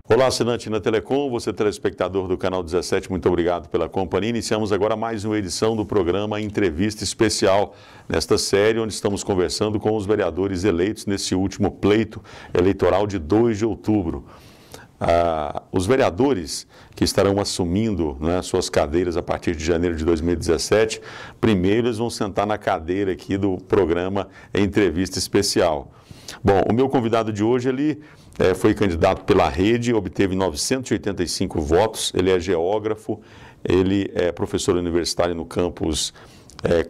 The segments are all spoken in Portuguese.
Olá, assinante na Telecom, você telespectador do Canal 17, muito obrigado pela companhia. Iniciamos agora mais uma edição do programa Entrevista Especial, nesta série onde estamos conversando com os vereadores eleitos nesse último pleito eleitoral de 2 de outubro. Os vereadores que estarão assumindo, né, suas cadeiras a partir de janeiro de 2017, primeiro eles vão sentar na cadeira aqui do programa Entrevista Especial. Bom, o meu convidado de hoje, ele foi candidato pela Rede, obteve 985 votos, ele é geógrafo, ele é professor universitário no campus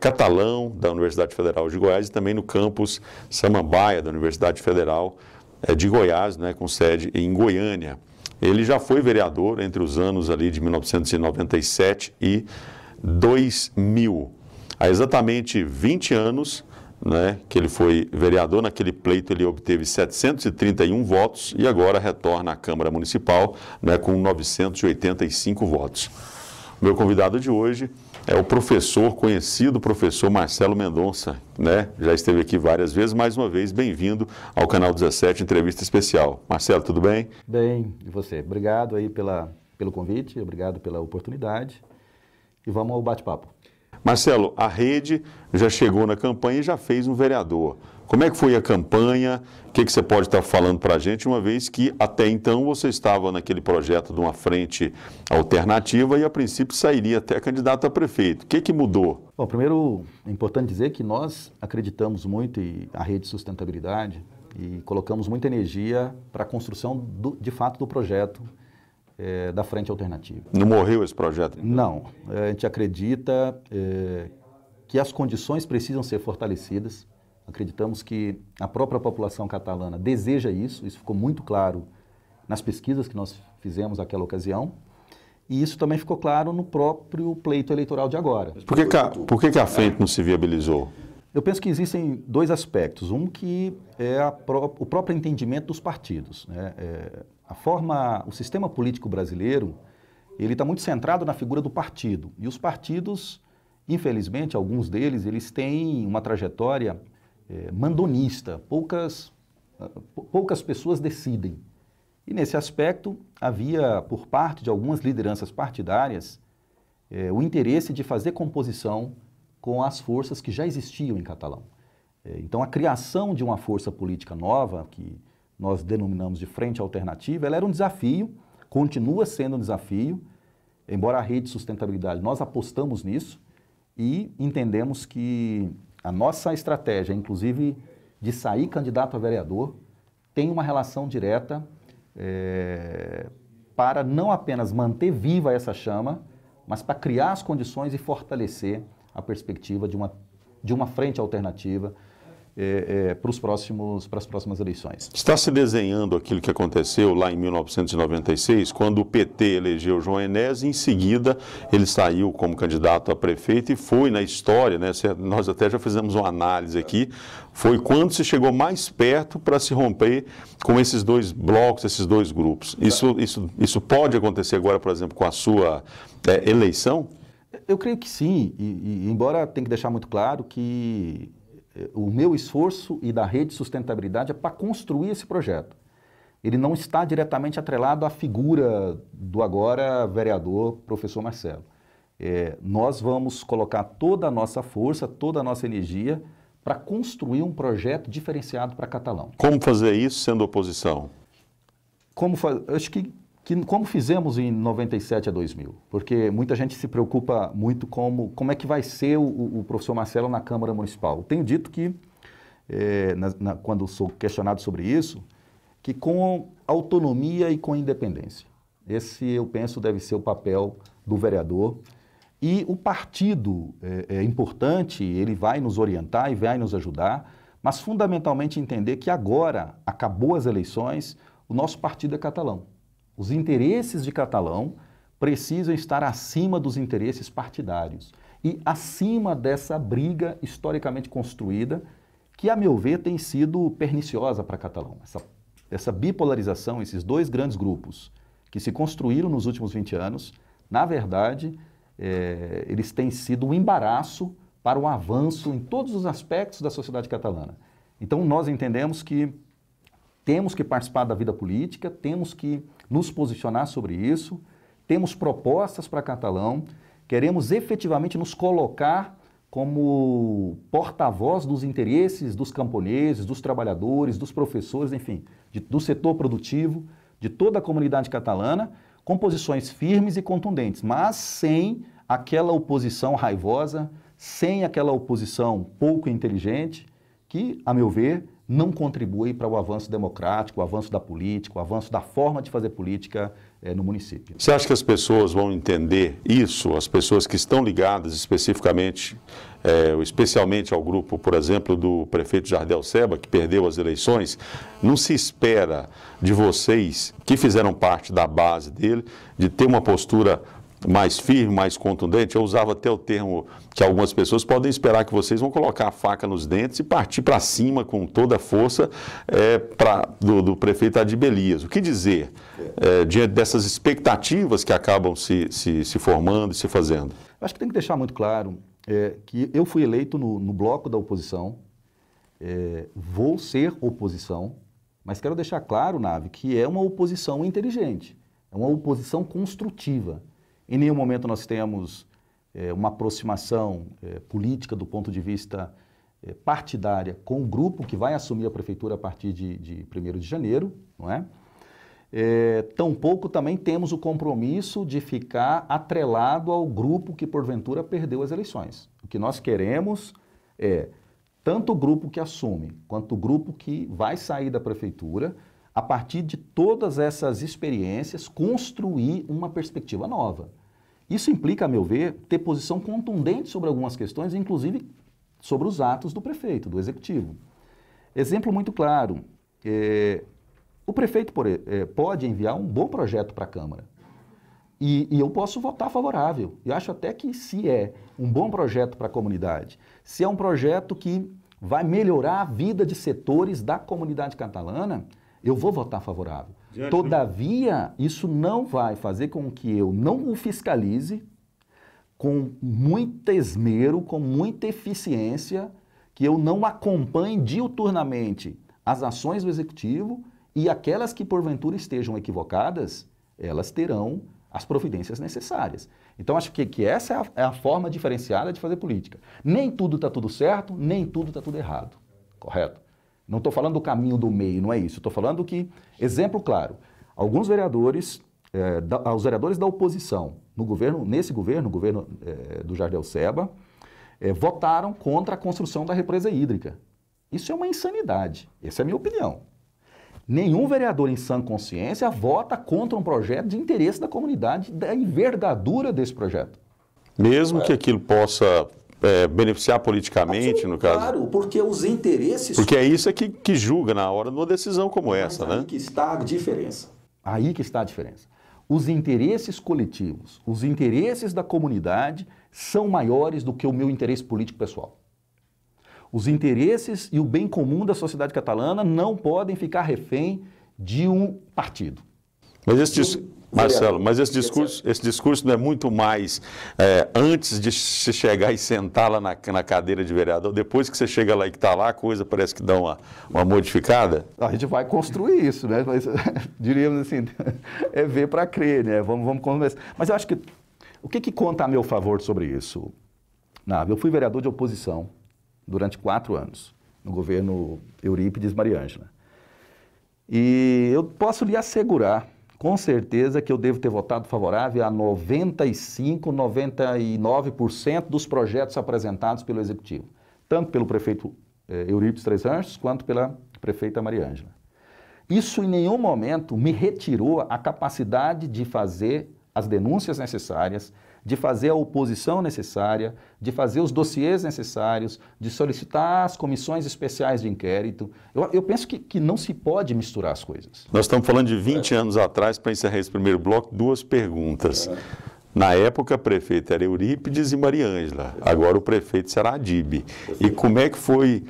Catalão, da Universidade Federal de Goiás, e também no campus Samambaia, da Universidade Federal de Goiás, né, com sede em Goiânia. Ele já foi vereador entre os anos ali de 1997 e 2000. Há exatamente 20 anos, né, que ele foi vereador. Naquele pleito ele obteve 731 votos e agora retorna à Câmara Municipal, né, com 985 votos. O meu convidado de hoje é o conhecido professor Marcelo Mendonça, né? Já esteve aqui várias vezes, mais uma vez, bem-vindo ao Canal 17, Entrevista Especial. Marcelo, tudo bem? Bem, e você? Obrigado aí pelo convite, obrigado pela oportunidade e vamos ao bate-papo. Marcelo, a Rede já chegou na campanha e já fez um vereador. Como é que foi a campanha? O que você pode estar falando para a gente, uma vez que até então você estava naquele projeto de uma frente alternativa e a princípio sairia até candidato a prefeito. O que mudou? Bom, primeiro é importante dizer que nós acreditamos muito em a Rede de Sustentabilidade e colocamos muita energia para a construção, de fato, do projeto da frente alternativa. Não morreu esse projeto? Não. A gente acredita que as condições precisam ser fortalecidas. Acreditamos que a própria população catalana deseja isso ficou muito claro nas pesquisas que nós fizemos naquela ocasião, e isso também ficou claro no próprio pleito eleitoral de agora. Por que a frente não se viabilizou? Eu penso que existem dois aspectos. Um que é o próprio entendimento dos partidos, né? O sistema político brasileiro, ele está muito centrado na figura do partido, e os partidos, infelizmente, alguns deles, eles têm uma trajetória mandonista, poucas pessoas decidem. E nesse aspecto, havia, por parte de algumas lideranças partidárias, o interesse de fazer composição com as forças que já existiam em Catalão. Então, a criação de uma força política nova, que nós denominamos de Frente Alternativa, ela era um desafio, continua sendo um desafio, embora a Rede de Sustentabilidade, nós apostamos nisso e entendemos que a nossa estratégia, inclusive de sair candidato a vereador, tem uma relação direta para não apenas manter viva essa chama, mas para criar as condições e fortalecer a perspectiva de uma frente alternativa para as próximas eleições. Está se desenhando aquilo que aconteceu lá em 1996, quando o PT elegeu João Enéas, e em seguida ele saiu como candidato a prefeito e foi na história, né? Nós até já fizemos uma análise aqui, foi quando se chegou mais perto para se romper com esses dois blocos, esses dois grupos. Isso pode acontecer agora, por exemplo, com a sua eleição? Eu creio que sim, e embora tenha que deixar muito claro que o meu esforço e da Rede de Sustentabilidade é para construir esse projeto. Ele não está diretamente atrelado à figura do agora vereador professor Marcelo. Nós vamos colocar toda a nossa força, toda a nossa energia para construir um projeto diferenciado para Catalão. Como fazer isso sendo oposição? Acho que como fizemos em 97 a 2000, porque muita gente se preocupa muito como é que vai ser o professor Marcelo na Câmara Municipal. Eu tenho dito que, quando sou questionado sobre isso, que com autonomia e com independência. Esse, eu penso, deve ser o papel do vereador. E o partido é importante, ele vai nos orientar e vai nos ajudar, mas fundamentalmente entender que agora, acabou as eleições, o nosso partido é catalão. Os interesses de Catalão precisam estar acima dos interesses partidários e acima dessa briga historicamente construída que, a meu ver, tem sido perniciosa para Catalão. Essa bipolarização, esses dois grandes grupos que se construíram nos últimos 20 anos, na verdade, eles têm sido um embaraço para o avanço em todos os aspectos da sociedade catalana. Então, nós entendemos que temos que participar da vida política, temos que nos posicionar sobre isso, temos propostas para Catalão, queremos efetivamente nos colocar como porta-voz dos interesses dos camponeses, dos trabalhadores, dos professores, enfim, do setor produtivo, de toda a comunidade catalana, com posições firmes e contundentes, mas sem aquela oposição raivosa, sem aquela oposição pouco inteligente, que, a meu ver, não contribui para o avanço democrático, o avanço da política, o avanço da forma de fazer política no município. Você acha que as pessoas vão entender isso, as pessoas que estão ligadas especificamente, especialmente ao grupo, por exemplo, do prefeito Jardel Seba, que perdeu as eleições? Não se espera de vocês, que fizeram parte da base dele, de ter uma postura mais firme, mais contundente? Eu usava até o termo que algumas pessoas podem esperar que vocês vão colocar a faca nos dentes e partir para cima com toda a força do prefeito Adib Elias. O que dizer diante dessas expectativas que acabam se formando e se fazendo? Acho que tem que deixar muito claro que eu fui eleito no bloco da oposição, vou ser oposição, mas quero deixar claro, Nave, que é uma oposição inteligente, é uma oposição construtiva. Em nenhum momento nós temos uma aproximação política do ponto de vista partidária com o grupo que vai assumir a prefeitura a partir de 1º de janeiro, não é? Tampouco também temos o compromisso de ficar atrelado ao grupo que porventura perdeu as eleições. O que nós queremos é tanto o grupo que assume quanto o grupo que vai sair da prefeitura, a partir de todas essas experiências, construir uma perspectiva nova. Isso implica, a meu ver, ter posição contundente sobre algumas questões, inclusive sobre os atos do prefeito, do executivo. Exemplo muito claro, o prefeito pode enviar um bom projeto para a Câmara e eu posso votar favorável. E acho até que se é um bom projeto para a comunidade, se é um projeto que vai melhorar a vida de setores da comunidade catalana, eu vou votar favorável. Todavia, isso não vai fazer com que eu não o fiscalize com muito esmero, com muita eficiência, que eu não acompanhe diuturnamente as ações do Executivo e aquelas que porventura estejam equivocadas, elas terão as providências necessárias. Então, acho que essa é a forma diferenciada de fazer política. Nem tudo está tudo certo, nem tudo está tudo errado. Correto? Não estou falando do caminho do meio, não é isso. Estou falando que, exemplo claro, alguns vereadores, os vereadores da oposição, nesse governo do Jardel Seba, votaram contra a construção da represa hídrica. Isso é uma insanidade, essa é a minha opinião. Nenhum vereador em sã consciência vota contra um projeto de interesse da comunidade, da envergadura desse projeto. Mesmo que aquilo possa beneficiar politicamente, no caso? Claro, porque os interesses... Porque é isso que julga na hora de uma decisão como essa, né? Aí que está a diferença. Aí que está a diferença. Os interesses coletivos, os interesses da comunidade são maiores do que o meu interesse político pessoal. Os interesses e o bem comum da sociedade catalana não podem ficar refém de um partido. Mas Marcelo, mas esse discurso não é muito mais antes de se chegar e sentar lá na cadeira de vereador, depois que você chega lá e que está lá, a coisa parece que dá uma modificada? A gente vai construir isso, né? Mas, diríamos assim, é ver para crer, né? Vamos conversar. Mas eu acho que o que conta a meu favor sobre isso? Nave, eu fui vereador de oposição durante 4 anos, no governo Eurípides Mariângela. E eu posso lhe assegurar, com certeza, que eu devo ter votado favorável a 95, 99% dos projetos apresentados pelo Executivo, tanto pelo prefeito Eurípides Três Anjos, quanto pela prefeita Mariângela. Isso em nenhum momento me retirou a capacidade de fazer as denúncias necessárias, de fazer a oposição necessária, de fazer os dossiês necessários, de solicitar as comissões especiais de inquérito. Eu penso que não se pode misturar as coisas. Nós estamos falando de 20 anos atrás, para encerrar esse primeiro bloco, 2 perguntas. Na época, a prefeita era Eurípides e Mariângela. Agora o prefeito será Adib. E como é que foi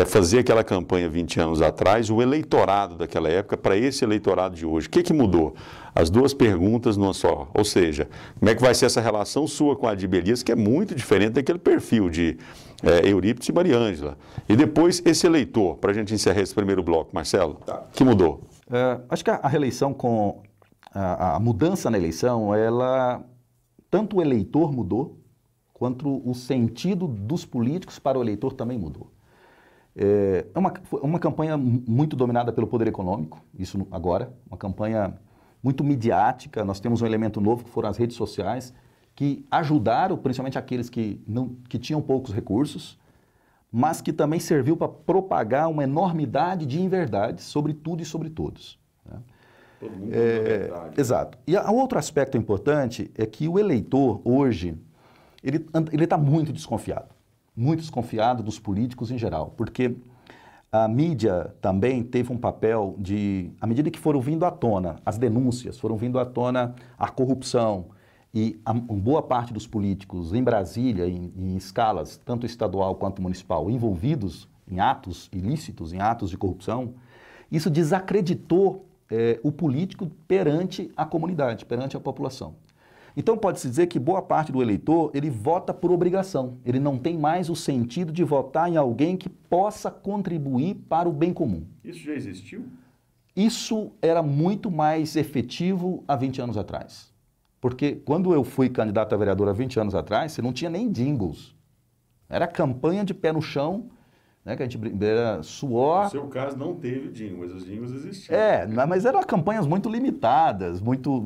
fazer aquela campanha 20 anos atrás, o eleitorado daquela época para esse eleitorado de hoje? O que mudou? As 2 perguntas numa só. Ou seja, como é que vai ser essa relação sua com a Adib Elias, que é muito diferente daquele perfil de Eurípides e Mariângela. E depois esse eleitor, para a gente encerrar esse primeiro bloco, Marcelo, que mudou? Acho que a reeleição com a mudança na eleição, tanto o eleitor mudou, quanto o sentido dos políticos para o eleitor também mudou. É uma campanha muito dominada pelo poder econômico, isso agora, uma campanha muito midiática. Nós temos um elemento novo que foram as redes sociais, que ajudaram principalmente aqueles que tinham poucos recursos, mas que também serviu para propagar uma enormidade de inverdades sobre tudo e sobre todos. Né? Todo mundo tem verdade. Exato. E outro aspecto importante é que o eleitor, hoje, ele está muito desconfiado dos políticos em geral, porque a mídia também teve um papel à medida que foram vindo à tona as denúncias, foram vindo à tona a corrupção, e boa parte dos políticos em Brasília, em escalas tanto estadual quanto municipal, envolvidos em atos ilícitos, em atos de corrupção, isso desacreditou o político perante a comunidade, perante a população. Então pode-se dizer que boa parte do eleitor, ele vota por obrigação, ele não tem mais o sentido de votar em alguém que possa contribuir para o bem comum. Isso já existiu? Isso era muito mais efetivo há 20 anos atrás. Porque quando eu fui candidato a vereador há 20 anos atrás, você não tinha nem jingles. Era campanha de pé no chão, né, que a gente era suor. No seu caso não teve jingle, mas os jingles existiam. Mas eram campanhas muito limitadas,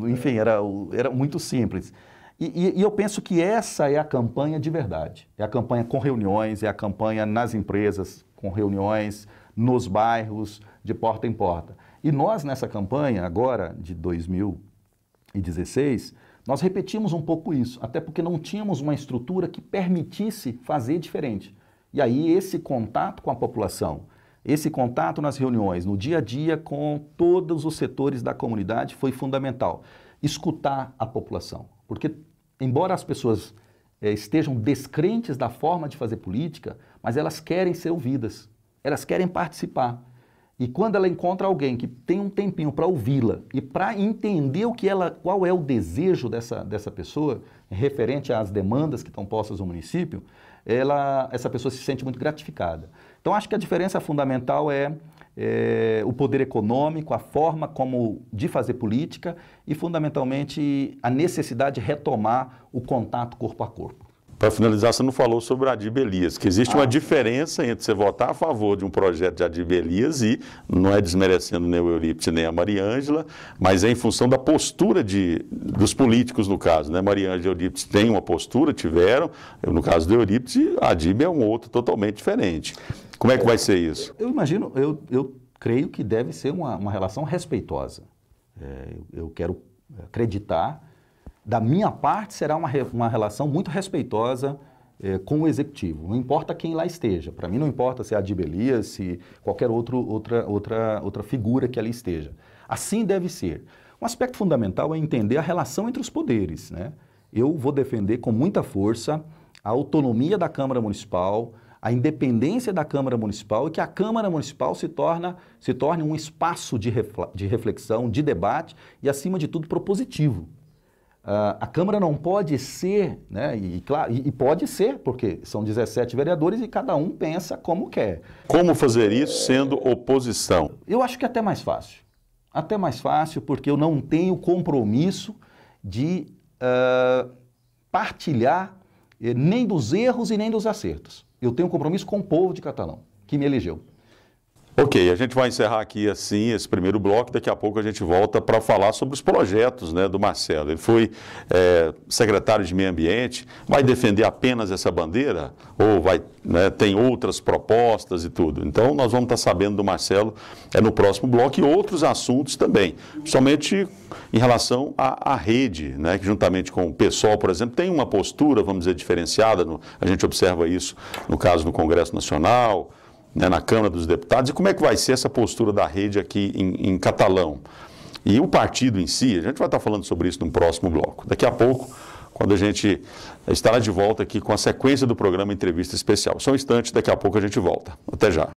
enfim, era muito simples. E eu penso que essa é a campanha de verdade. É a campanha com reuniões, é a campanha nas empresas, com reuniões, nos bairros, de porta em porta. E nós, nessa campanha agora, de 2016, nós repetimos um pouco isso, até porque não tínhamos uma estrutura que permitisse fazer diferente. E aí esse contato com a população, esse contato nas reuniões, no dia a dia com todos os setores da comunidade foi fundamental. Escutar a população, porque embora as pessoas estejam descrentes da forma de fazer política, mas elas querem ser ouvidas, elas querem participar. E quando ela encontra alguém que tem um tempinho para ouvi-la e para entender qual é o desejo dessa pessoa, referente às demandas que estão postas no município, essa pessoa se sente muito gratificada. Então, acho que a diferença fundamental é o poder econômico, a forma de fazer política e, fundamentalmente, a necessidade de retomar o contato corpo a corpo. Para finalizar, você não falou sobre a Adib Elias, que existe uma diferença entre você votar a favor de um projeto de Adib Elias e, não é desmerecendo nem o Eurípides nem a Maria Ângela, mas é em função da postura dos políticos, no caso, né? Maria Ângela e Eurípides têm uma postura, tiveram, no caso do Eurípides, a Adib é um outro totalmente diferente. Como é que vai ser isso? Eu imagino, eu creio que deve ser uma relação respeitosa. Eu quero acreditar. Da minha parte, será uma relação muito respeitosa com o executivo. Não importa quem lá esteja. Para mim, não importa se é a Adib Elias, se qualquer outra figura que ali esteja. Assim deve ser. Um aspecto fundamental é entender a relação entre os poderes, né? Eu vou defender com muita força a autonomia da Câmara Municipal, a independência da Câmara Municipal e que a Câmara Municipal se torne um espaço de reflexão, de debate e, acima de tudo, propositivo. A Câmara não pode ser, né, e pode ser, porque são 17 vereadores e cada um pensa como quer. Como fazer isso sendo oposição? Eu acho que é até mais fácil. Até mais fácil, porque eu não tenho compromisso de partilhar nem dos erros e nem dos acertos. Eu tenho compromisso com o povo de Catalão, que me elegeu. Ok, a gente vai encerrar aqui assim esse primeiro bloco, daqui a pouco a gente volta para falar sobre os projetos, né, do Marcelo. Ele foi secretário de Meio Ambiente, vai defender apenas essa bandeira ou tem outras propostas e tudo? Então nós vamos estar sabendo do Marcelo no próximo bloco e outros assuntos também, principalmente em relação à rede, né, que juntamente com o PSOL, por exemplo, tem uma postura, vamos dizer, diferenciada, a gente observa isso no caso do Congresso Nacional, na Câmara dos Deputados, e como é que vai ser essa postura da rede aqui em Catalão. E o partido em si, a gente vai estar falando sobre isso no próximo bloco. Daqui a pouco, quando a gente estará de volta aqui com a sequência do programa Entrevista Especial. Só um instante, daqui a pouco a gente volta. Até já.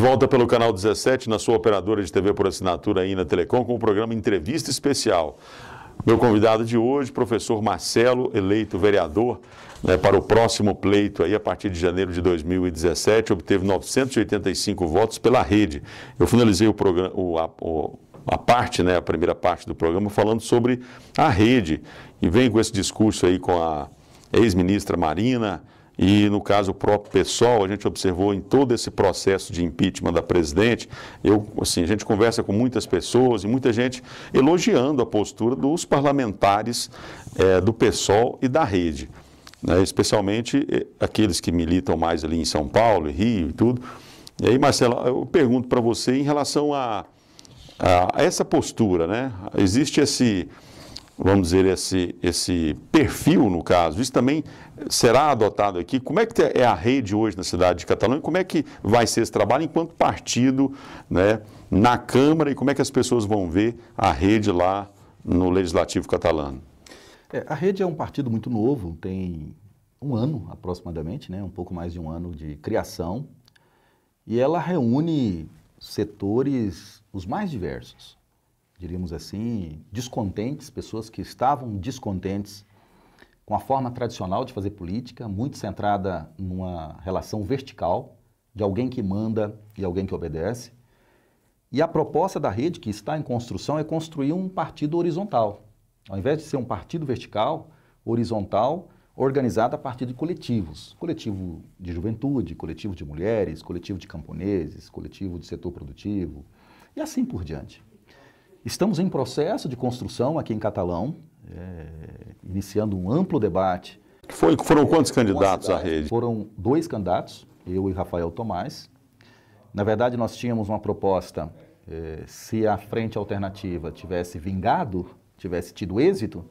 volta pelo canal 17, na sua operadora de TV por assinatura aí na Telecom, com o programa Entrevista Especial. Meu convidado de hoje, professor Marcelo, eleito vereador, né, para o próximo pleito, aí, a partir de janeiro de 2017, obteve 985 votos pela rede. Eu finalizei o programa, a primeira parte do programa, falando sobre a rede, e venho com esse discurso aí com a ex-ministra Marina, e no caso o próprio PSOL, a gente observou em todo esse processo de impeachment da presidente, a gente conversa com muitas pessoas e muita gente elogiando a postura dos parlamentares do PSOL e da rede, né, especialmente aqueles que militam mais ali em São Paulo, Rio e tudo. E aí, Marcelo, eu pergunto para você em relação a essa postura, né? Existe vamos dizer, esse perfil, no caso, isso também será adotado aqui. Como é que é a rede hoje na cidade de Catalão e como é que vai ser esse trabalho enquanto partido, né, na Câmara, e como é que as pessoas vão ver a rede lá no Legislativo catalano? A rede é um partido muito novo, tem um ano aproximadamente, né, um pouco mais de um ano de criação, e ela reúne setores os mais diversos, diríamos assim, descontentes, pessoas que estavam descontentes com a forma tradicional de fazer política, muito centrada numa relação vertical, de alguém que manda e alguém que obedece. E a proposta da rede, que está em construção, é construir um partido horizontal. Ao invés de ser um partido vertical, horizontal, organizado a partir de coletivos. Coletivo de juventude, coletivo de mulheres, coletivo de camponeses, coletivo de setor produtivo, e assim por diante. Estamos em processo de construção aqui em Catalão, iniciando um amplo debate. Foram quantos candidatos à rede? Foram 2 candidatos, eu e Rafael Tomás. Na verdade, nós tínhamos uma proposta, se a Frente Alternativa tivesse vingado, tivesse tido êxito,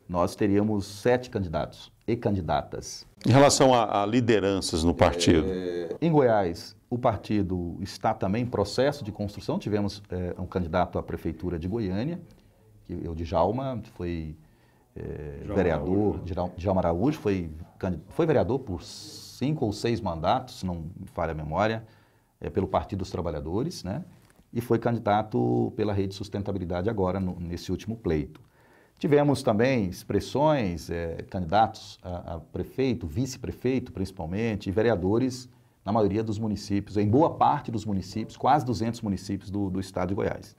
nós teríamos 7 candidatos e candidatas. Em relação a lideranças no partido? Em Goiás, o partido está também em processo de construção. Tivemos um candidato à prefeitura de Goiânia, que é o Djalma, foi vereador, Djalma Araújo, foi vereador por 5 ou 6 mandatos, se não me falha a memória, pelo Partido dos Trabalhadores, né? E foi candidato pela Rede Sustentabilidade agora, nesse último pleito. Tivemos também expressões, candidatos a prefeito, vice-prefeito principalmente, e vereadores na maioria dos municípios, em boa parte dos municípios, quase 200 municípios do estado de Goiás.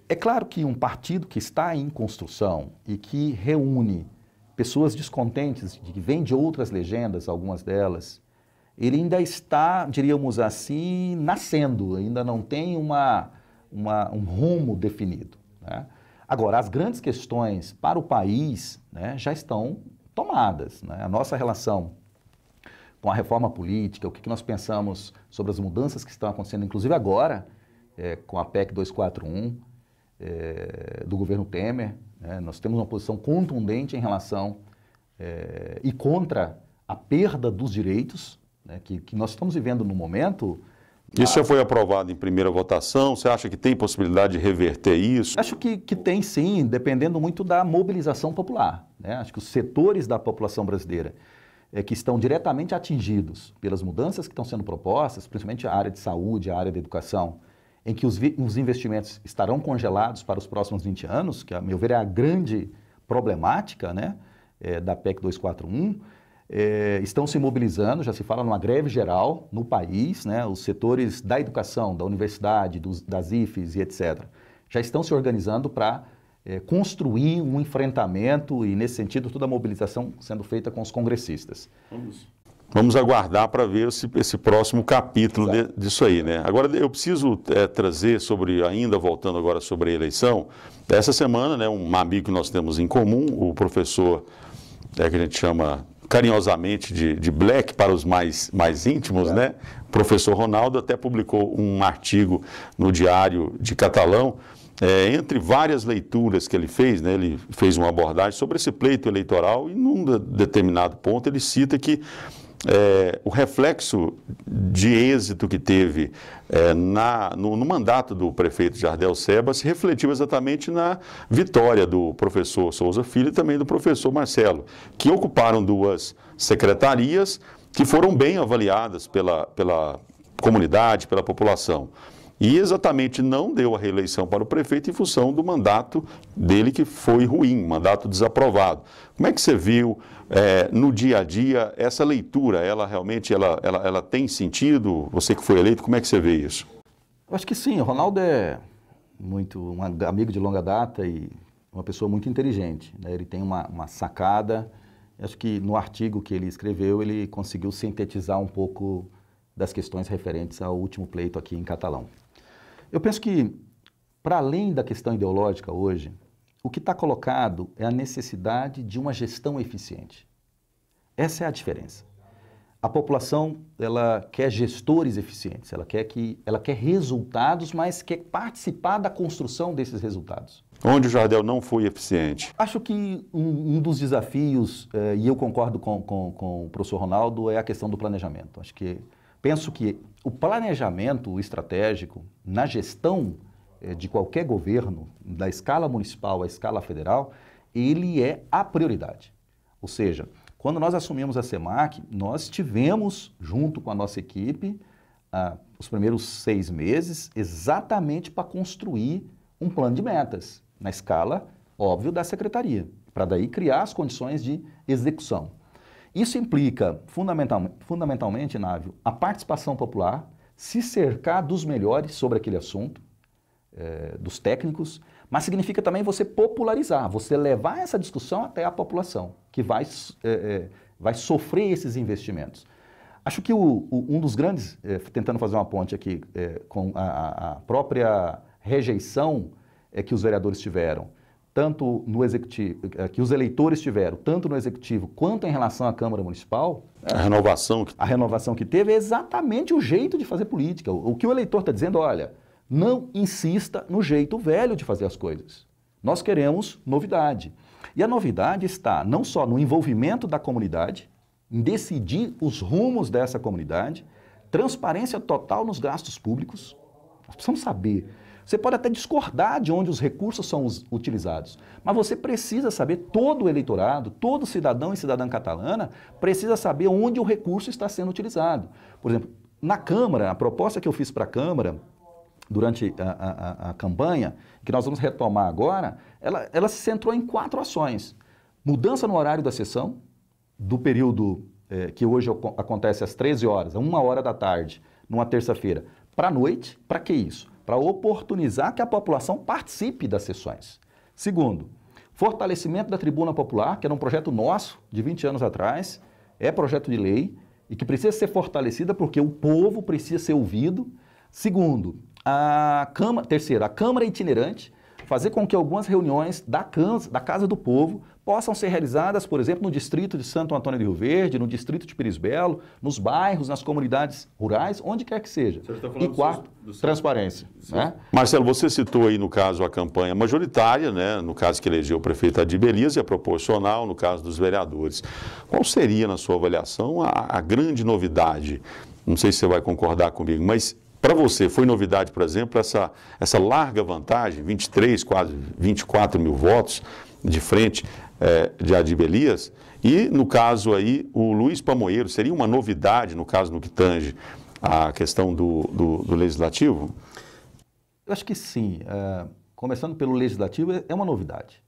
É claro que um partido que está em construção e que reúne pessoas descontentes, que vêm de outras legendas, algumas delas, ele ainda está, diríamos assim, nascendo, ainda não tem um rumo definido, né? Agora, as grandes questões para o país, né, já estão tomadas, né? A nossa relação com a reforma política, o que nós pensamos sobre as mudanças que estão acontecendo, inclusive agora, com a PEC 241 do governo Temer, né? Nós temos uma posição contundente em relação e contra a perda dos direitos, né, que nós estamos vivendo no momento. Isso já foi aprovado em primeira votação? Você acha que tem possibilidade de reverter isso? Acho que tem sim, dependendo muito da mobilização popular, né? Acho que os setores da população brasileira que estão diretamente atingidos pelas mudanças que estão sendo propostas, principalmente a área de saúde, a área da educação, em que os investimentos estarão congelados para os próximos 20 anos, que, a meu ver, é a grande problemática, né, da PEC 241, estão se mobilizando, já se fala numa greve geral no país, né, os setores da educação, da universidade, das IFES e etc., já estão se organizando para construir um enfrentamento e, nesse sentido, toda a mobilização sendo feita com os congressistas. Vamos aguardar para ver esse próximo capítulo disso aí, né? Agora, eu preciso trazer ainda voltando agora sobre a eleição, essa semana, né, um amigo que nós temos em comum, o professor, que a gente chama carinhosamente de Black para os mais íntimos, né? O professor Ronaldo até publicou um artigo no Diário de Catalão, entre várias leituras que ele fez, né, ele fez uma abordagem sobre esse pleito eleitoral e num determinado ponto ele cita que o reflexo de êxito que teve no mandato do prefeito Jardel Seba se refletiu exatamente na vitória do professor Souza Filho e também do professor Marcelo, que ocuparam 2 secretarias que foram bem avaliadas comunidade, pela população. E exatamente não deu a reeleição para o prefeito em função do mandato dele que foi ruim, mandato desaprovado. Como é que você viu no dia a dia essa leitura? Ela realmente ela tem sentido? Você que foi eleito, como é que você vê isso? Eu acho que sim, o Ronaldo é um amigo de longa data e uma pessoa muito inteligente, né? Ele tem uma sacada, acho que no artigo que ele escreveu ele conseguiu sintetizar um pouco das questões referentes ao último pleito aqui em Catalão. Eu penso que, para além da questão ideológica hoje, o que está colocado é a necessidade de uma gestão eficiente. Essa é a diferença. A população, ela quer gestores eficientes, ela quer resultados, mas quer participar da construção desses resultados. Onde o Jardel não foi eficiente? Acho que um dos desafios, e eu concordo com o professor Ronaldo, é a questão do planejamento. Penso que o planejamento estratégico na gestão de qualquer governo, da escala municipal à escala federal, ele é a prioridade. Ou seja, quando nós assumimos a SEMAC, nós tivemos, junto com a nossa equipe, os primeiros 6 meses, exatamente para construir um plano de metas, na escala, óbvio, da secretaria, para daí criar as condições de execução. Isso implica, fundamentalmente, Návio, a participação popular, se cercar dos melhores sobre aquele assunto, dos técnicos, mas significa também você popularizar, você levar essa discussão até a população, que vai sofrer esses investimentos. Acho que um dos grandes, tentando fazer uma ponte aqui, com a própria rejeição que os vereadores tiveram, tanto no executivo, que os eleitores tiveram, tanto no executivo quanto em relação à Câmara Municipal. A renovação que teve é exatamente o jeito de fazer política. O que o eleitor está dizendo, olha, não insista no jeito velho de fazer as coisas. Nós queremos novidade. E a novidade está não só no envolvimento da comunidade, em decidir os rumos dessa comunidade, transparência total nos gastos públicos. Nós precisamos saber. Você pode até discordar de onde os recursos são utilizados, mas você precisa saber, todo o eleitorado, todo cidadão e cidadã catalana precisa saber onde o recurso está sendo utilizado. Por exemplo, na Câmara, a proposta que eu fiz para a Câmara, durante a campanha, que nós vamos retomar agora, ela se centrou em 4 ações. Mudança no horário da sessão, do período que hoje acontece às 13 horas, a 1 hora da tarde, numa terça-feira, para a noite. Para que isso? Para oportunizar que a população participe das sessões. Segundo, fortalecimento da tribuna popular, que era um projeto nosso, de 20 anos atrás, é projeto de lei, e que precisa ser fortalecida porque o povo precisa ser ouvido. Segundo, terceiro, a Câmara itinerante, fazer com que algumas reuniões da Casa do Povo possam ser realizadas, por exemplo, no distrito de Santo Antônio de Rio Verde, no distrito de Pires Belo, nos bairros, nas comunidades rurais, onde quer que seja. E quarto, transparência. Né? Marcelo, você citou aí, no caso, a campanha majoritária, né? No caso que elegeu o prefeito Adir Elias, e a proporcional, no caso dos vereadores. Qual seria, na sua avaliação, a grande novidade? Não sei se você vai concordar comigo, mas para você, foi novidade, por exemplo, essa larga vantagem, 23, quase 24 mil votos de frente de Adir Elias, e no caso aí, o Luiz Pamoeiro, seria uma novidade, no caso, no que tange a questão do Legislativo? Eu acho que sim. Começando pelo Legislativo, é uma novidade.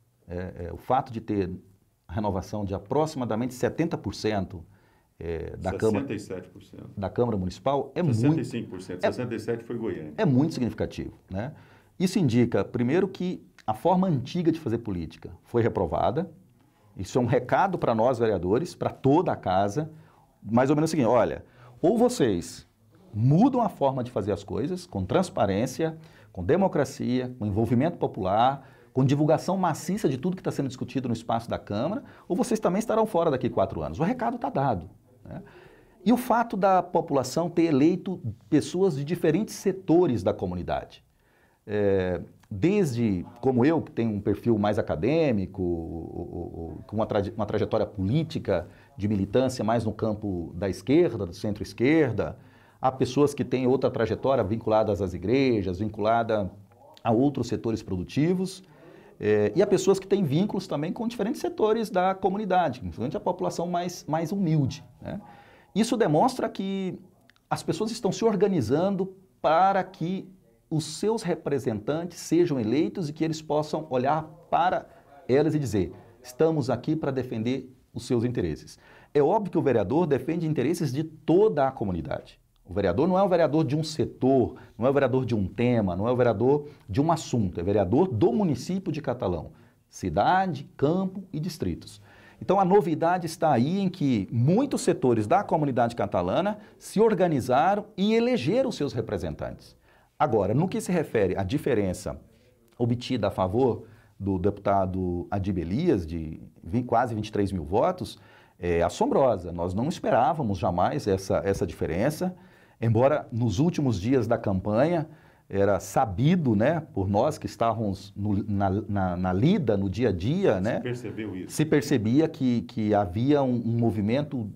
O fato de ter a renovação de aproximadamente 70%, da 67%. Da Câmara Municipal é 65%, muito... 67% foi Goiânia. É muito significativo, né? Isso indica, primeiro, que a forma antiga de fazer política foi reprovada. Isso é um recado para nós, vereadores, para toda a casa, mais ou menos o seguinte, olha, ou vocês mudam a forma de fazer as coisas, com transparência, com democracia, com envolvimento popular, com divulgação maciça de tudo que está sendo discutido no espaço da Câmara, ou vocês também estarão fora daqui a 4 anos. O recado está dado. Né? E o fato da população ter eleito pessoas de diferentes setores da comunidade. Desde, como eu, que tenho um perfil mais acadêmico, com uma trajetória política de militância mais no campo da esquerda, do centro-esquerda, há pessoas que têm outra trajetória vinculadas às igrejas, vinculada a outros setores produtivos, e há pessoas que têm vínculos também com diferentes setores da comunidade, principalmente a população mais humilde. Né? Isso demonstra que as pessoas estão se organizando para que os seus representantes sejam eleitos e que eles possam olhar para elas e dizer, estamos aqui para defender os seus interesses. É óbvio que o vereador defende interesses de toda a comunidade. O vereador não é o vereador de um setor, não é o vereador de um tema, não é o vereador de um assunto, é vereador do município de Catalão, cidade, campo e distritos. Então a novidade está aí em que muitos setores da comunidade catalana se organizaram e elegeram seus representantes. Agora, no que se refere à diferença obtida a favor do deputado Adib Elias, de quase 23 mil votos, é assombrosa. Nós não esperávamos jamais essa diferença, embora nos últimos dias da campanha era sabido, né, por nós que estávamos na lida, no dia a dia, né, se percebeu isso. Se percebia que havia um movimento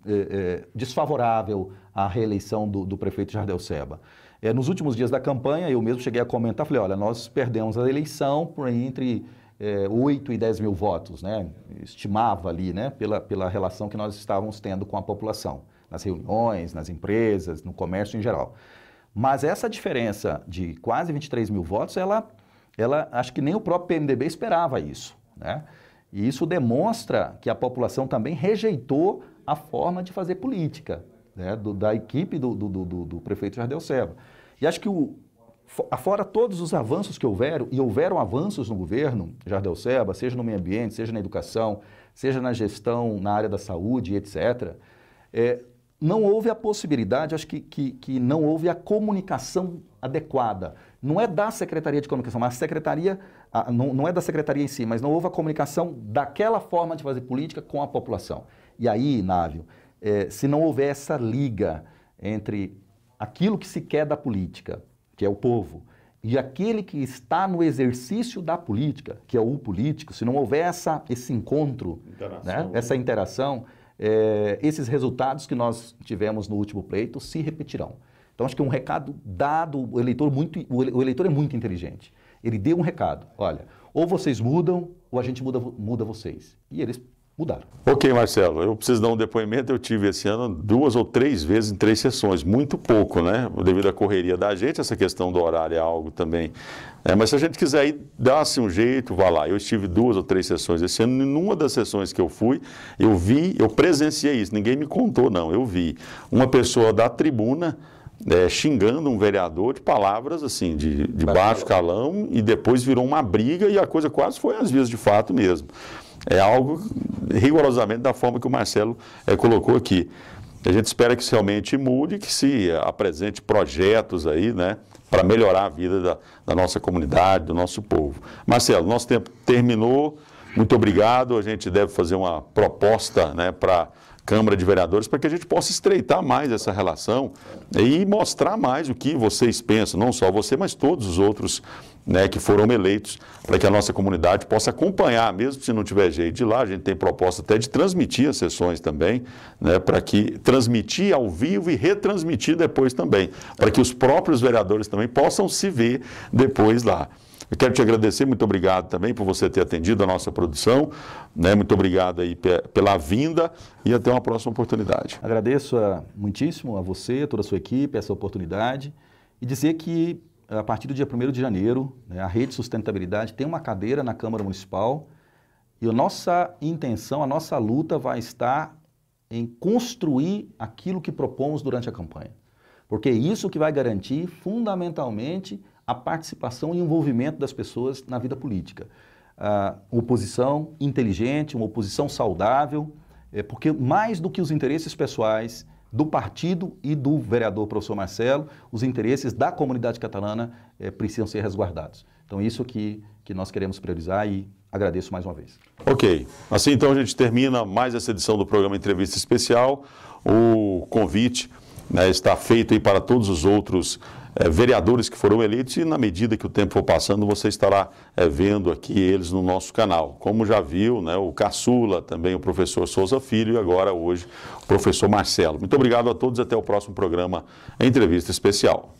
desfavorável à reeleição do prefeito Jardel Ceba. Nos últimos dias da campanha, eu mesmo cheguei a comentar, falei, olha, nós perdemos a eleição por entre 8 e 10 mil votos, né? Estimava ali, né? Pela relação que nós estávamos tendo com a população, nas reuniões, nas empresas, no comércio em geral. Mas essa diferença de quase 23 mil votos, ela acho que nem o próprio PMDB esperava isso, né? E isso demonstra que a população também rejeitou a forma de fazer política, né? Da equipe do prefeito Jardel Ceba. E acho que afora todos os avanços que houveram, e houveram avanços no governo Jardel Ceba, seja no meio ambiente, seja na educação, seja na gestão na área da saúde, etc., não houve a possibilidade, acho que não houve a comunicação adequada. Não é da Secretaria de Comunicação, mas a Secretaria, não é da Secretaria em si, mas não houve a comunicação daquela forma de fazer política com a população. E aí, Návio, se não houver essa liga entre aquilo que se quer da política, que é o povo, e aquele que está no exercício da política, que é o político, se não houver esse encontro, né, essa interação, esses resultados que nós tivemos no último pleito se repetirão. Então, acho que um recado dado, o eleitor é muito inteligente. Ele deu um recado, olha, ou vocês mudam, ou a gente muda vocês. E eles mudaram. Ok, Marcelo, eu preciso dar um depoimento. Eu tive esse ano 2 ou 3 vezes em 3 sessões, muito pouco, né? Devido à correria da gente, essa questão do horário é algo também. Mas se a gente quiser ir, dá-se um jeito, vá lá. Eu estive 2 ou 3 sessões esse ano, e numa das sessões que eu fui, eu presenciei isso, ninguém me contou, não, eu vi uma pessoa da tribuna xingando um vereador de palavras assim, de baixo calão, e depois virou uma briga e a coisa quase foi às vias de fato mesmo. É algo rigorosamente da forma que o Marcelo colocou aqui. A gente espera que isso realmente mude, que se apresente projetos aí, né, para melhorar a vida da nossa comunidade, do nosso povo. Marcelo, nosso tempo terminou. Muito obrigado. A gente deve fazer uma proposta, né, para Câmara de Vereadores, para que a gente possa estreitar mais essa relação e mostrar mais o que vocês pensam, não só você, mas todos os outros, né, que foram eleitos, para que a nossa comunidade possa acompanhar, mesmo se não tiver jeito de ir lá. A gente tem proposta até de transmitir as sessões também, né, para que transmitir ao vivo e retransmitir depois também, para que os próprios vereadores também possam se ver depois lá. Eu quero te agradecer, muito obrigado também por você ter atendido a nossa produção, né? Muito obrigado aí pela vinda e até uma próxima oportunidade. Agradeço muitíssimo a você, a toda a sua equipe, essa oportunidade, e dizer que a partir do dia 1º de janeiro, né, a Rede Sustentabilidade tem uma cadeira na Câmara Municipal e a nossa intenção, a nossa luta vai estar em construir aquilo que propomos durante a campanha, porque é isso que vai garantir fundamentalmente a participação e envolvimento das pessoas na vida política. Uma oposição inteligente, uma oposição saudável, porque mais do que os interesses pessoais do partido e do vereador professor Marcelo, os interesses da comunidade catalana precisam ser resguardados. Então, isso que nós queremos priorizar e agradeço mais uma vez. Ok. Assim, então, a gente termina mais essa edição do programa Entrevista Especial. O convite, né, está feito aí para todos os outros vereadores que foram eleitos, e na medida que o tempo for passando, você estará vendo aqui eles no nosso canal. Como já viu, né, o Caçula, também o professor Souza Filho, e agora hoje o professor Marcelo. Muito obrigado a todos, até o próximo programa Entrevista Especial.